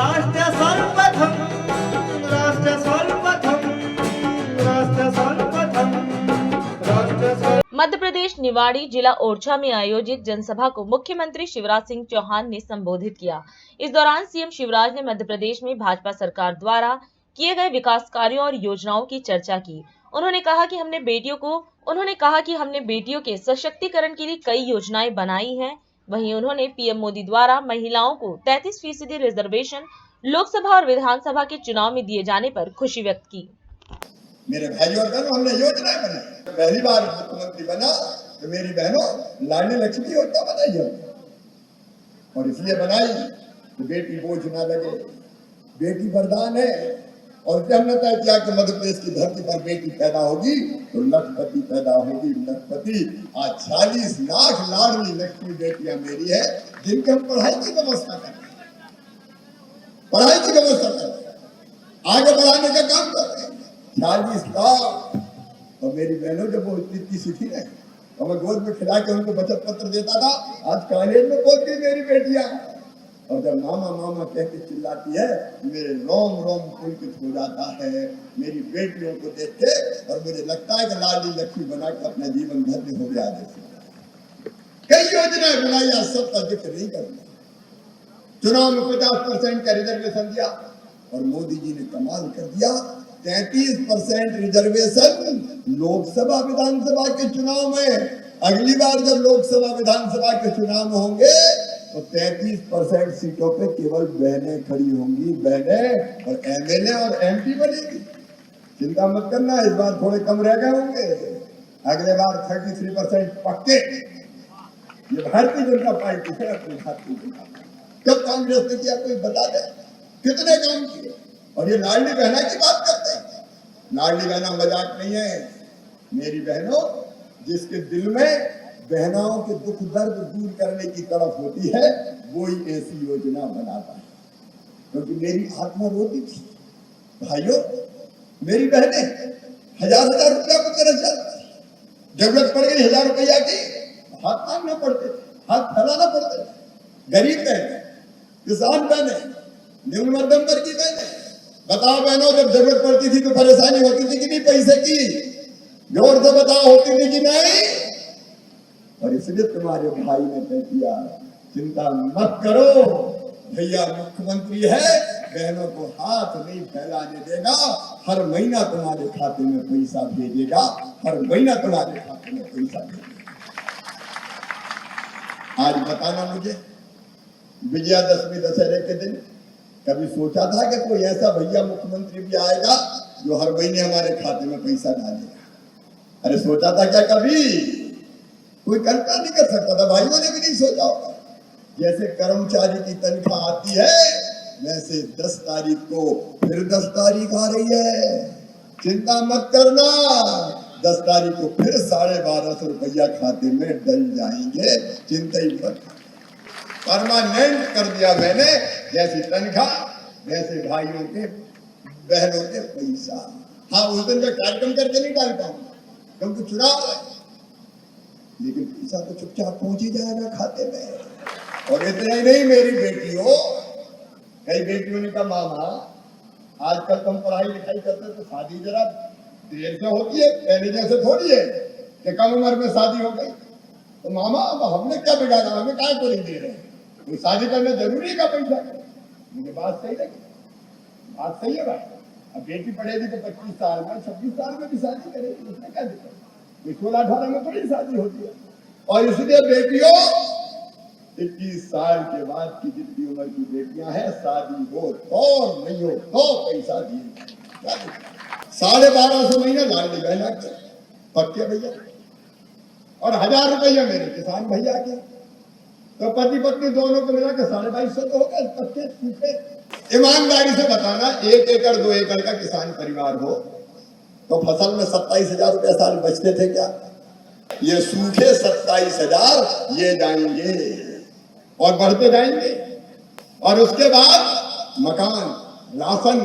राष्ट्र सर्वप्रथम राष्ट्र सर्वप्रथम राष्ट्र सर्वप्रथम राष्ट्र सर्व। मध्य प्रदेश निवाड़ी जिला ओरछा में आयोजित जनसभा को मुख्यमंत्री शिवराज सिंह चौहान ने संबोधित किया। इस दौरान सीएम शिवराज ने मध्य प्रदेश में भाजपा सरकार द्वारा किए गए विकास कार्यों और योजनाओं की चर्चा की। उन्होंने कहा कि हमने बेटियों के सशक्तिकरण के लिए कई योजनाएं बनाई हैं। वहीं उन्होंने पीएम मोदी द्वारा महिलाओं को 33% रिजर्वेशन लोकसभा और विधानसभा के चुनाव में दिए जाने पर खुशी व्यक्त की। मेरे भाई और बहनों, हमने योजना बनाई। पहली बार मुख्यमंत्री बना तो मेरी बहनों लाडली लक्ष्मी योजना बनाई है, और इसलिए बनाई कि बेटी बोझ ना लगे, बेटी वरदान है। और जब हमने तय किया कि मध्य प्रदेश की धरती पर बेटी पैदा होगी तो लखपति पैदा होगी। लखपति आज 40 लाख लाडली लक्ष्मी बेटियां मेरी है, जिनके हम पढ़ाई की व्यवस्था कर रहे हैं, पढ़ाई की व्यवस्था कर रहे हैं, आगे बढ़ाने का काम कर रहे हैं। 40 लाख। और मेरी बहनों जब वो इतनी सी थी ना, और मैं गोद में खिला के उनको बचत पत्र देता था, आज कॉलेज में पहुंच गई मेरी बेटियां। और जब मामा मामा कह के चिल्लाती है, मेरे रोम रोम पुलकित हो जाता है मेरी बेटियों को देख के। और मुझे लगता है कि लाडली लक्ष्मी बना के अपना जीवन धन्य हो गया। कई योजनाएं बनाई, आज सबका जिक्र नहीं करना। चुनाव में 50% का रिजर्वेशन दिया, और मोदी जी ने कमाल कर दिया। 33% रिजर्वेशन लोकसभा विधानसभा के चुनाव में। अगली बार जब लोकसभा विधानसभा के चुनाव होंगे तो 33% सीटों पे केवल बहनें खड़ी होंगी, बहनें, और एमएलए और एमपी बनेगी। चिंता मत करना, इस बार थोड़े कम रह गए होंगे, अगले बार 33% पक्के। ये भारतीय जनता पार्टी है, अपनी भारतीय जनता पार्टी। कब कांग्रेस ने किया कोई बता दे, कितने काम किए। और ये लाडली बहना की बात करते हैं, लाडली बहना मजाक नहीं है। मेरी बहनों, जिसके दिल में बहनाओं के दुख दर्द दूर करने की तरफ होती है, वो ही ऐसी योजना बनाता है। क्योंकि मेरी आत्मा रोती थी भाइयों, मेरी बहनें हजार रुपया को तरस जाती, जरूरत पड़ गई 1000 रुपया की, हाथ मांगना पड़ते थे, हाथ फैलाना पड़ते थे। गरीब बहने, किसान बहने, निम्न मध्यम वर्ग की बहने, बताओ बहनों, जब जरूरत पड़ती थी तो परेशानी होती थी कि नहीं पैसे की? जोर से बताओ, होती थी कि नहीं? और इसलिए तुम्हारे भाई ने तय किया, चिंता मत करो, भैया मुख्यमंत्री है, बहनों को हाथ नहीं फैलाने देगा। हर महीना तुम्हारे खाते में पैसा भेजेगा, हर महीना तुम्हारे खाते में पैसा भेजेगा। आज बताना मुझे, विजयादशमी दशहरे के दिन कभी सोचा था कि कोई ऐसा भैया मुख्यमंत्री भी आएगा जो हर महीने हमारे खाते में पैसा डालेगा? अरे सोचा था क्या कभी? कोई कल्पना नहीं कर सकता था, भाइयों ने भी नहीं सोचा होगा। जैसे कर्मचारी की तनख्वाह आती है, वैसे 10 तारीख को फिर 10 तारीख आ रही है। चिंता मत करना, 10 तारीख को फिर 1250 रुपया खाते में डल जाएंगे। चिंता ही मत, परमानेंट कर दिया मैंने। जैसी तनख्वाह वैसे भाइयों के बहनों के पैसा। हाँ, उस दिन मैं कार्यक्रम करके नहीं डाल पाऊंगा क्योंकि चुनाव है, लेकिन पैसा तो चुपचाप पहुंच ही जाएगा खाते में। और इतना ही नहीं, मेरी बेटियों, कई बेटियों ने कहा मामा आजकल तो हम पढ़ाई लिखाई करते तो शादी जरा देर से होती है, पहले जैसे थोड़ी है कि कम उम्र में शादी हो गई। तो मामा अब हमने क्या बिगाड़ा, हमें काय को नहीं दे रहे, कोई शादी करना जरूरी का पैसा। मुझे बात सही लगी, बात सही है भाई। अब बेटी पढ़ेगी तो 25 साल में 26 साल में भी शादी करेगी, उसमें क्या दिक्कत? 16-18 में थोड़ी शादी होती है। और इसलिए बेटियों, 21 साल के बाद की जितनी उम्र की बेटियां हैं, शादी हो तो नहीं हो तो पैसा दिए 1250 महीने लाडली बहना के पक्के भैया, और 1000 रुपया मेरे किसान भैया के। तो पति पत्नी दोनों को मिला के 2250 तो हो गए पक्के सूखे। ईमानदारी से बताना, 1 एकड़ 2 एकड़ का किसान परिवार हो तो फसल में 27,000 रुपया साल बचते थे क्या? ये सूखे 27,000 ये जाएंगे और बढ़ते जाएंगे। और उसके बाद मकान, राशन,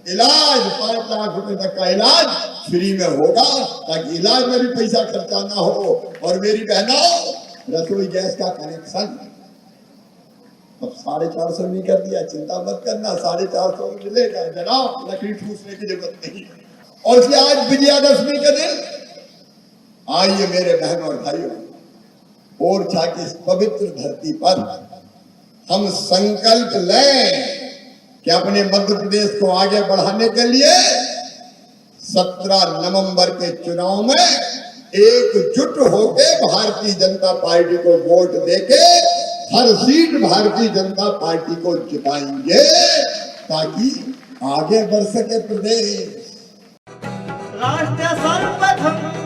इलाज, 5 लाख रुपए तक का इलाज फ्री में होगा, ताकि इलाज में भी पैसा खर्चा ना हो। और मेरी बहनों, रसोई गैस का कनेक्शन अब 450 में कर दिया, चिंता मत करना, 450 में मिलेगा जनाब, लकड़ी ठूसने की जरूरत नहीं। और इसलिए आज विजयादशमी का दिन, आइए मेरे बहनों और भाइयों, ओरछा की इस पवित्र धरती पर हम संकल्प लें कि अपने मध्य प्रदेश को आगे बढ़ाने के लिए 17 नवंबर के चुनाव में एकजुट होकर भारतीय जनता पार्टी को वोट देके हर सीट भारतीय जनता पार्टी को जिताएंगे ताकि आगे बढ़ सके प्रदेश। राष्ट्र सर्वप्रथम